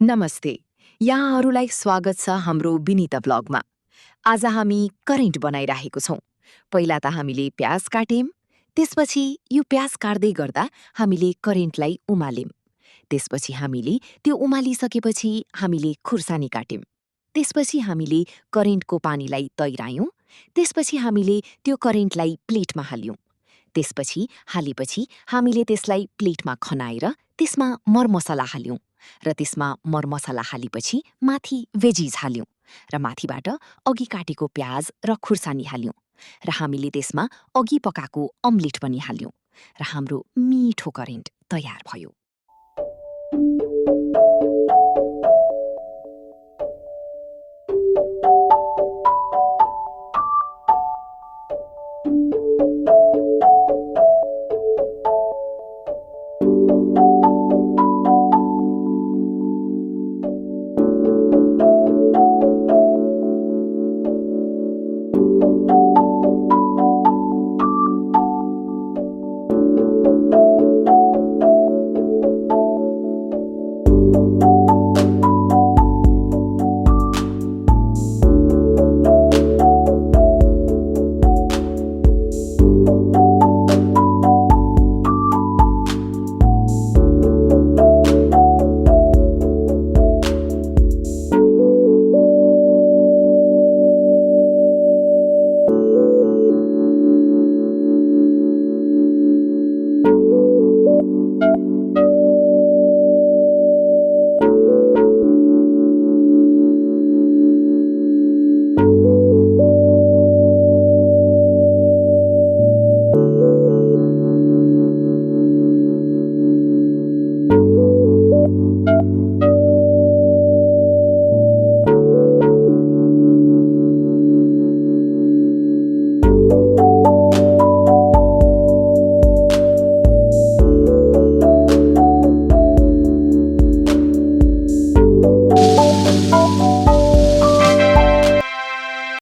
नमस्ते, यहाँहरूलाई स्वागत छ हाम्रो विनिता ब्लगमा। आज हामी करेन्ट बनाइरहेको छौँ। पहिला त हामीले प्याज काट्यौँ, त्यसपछि यो प्याज काट्दै गर्दा हामीले करेन्टलाई उमाल्यौँ। त्यसपछि हामीले त्यो उमालिसकेपछि हामीले खुर्सानी काट्यौँ। त्यसपछि हामीले करेन्टको पानीलाई तैरायौँ। त्यसपछि हामीले त्यो करेन्टलाई प्लेटमा हाल्यौँ। त्यसपछि हालेपछि हामीले त्यसलाई प्लेटमा खनाएर त्यसमा मरमसला हाल्यौँ र त्यसमा मरमसला हालेपछि माथि भेजिज हाल्यौँ र माथिबाट अघि काटेको प्याज र खुर्सानी हाल्यौँ र हामीले त्यसमा अघि पकाएको अम्लेट पनि हाल्यौँ र हाम्रो मिठो करेन्ट तयार भयो।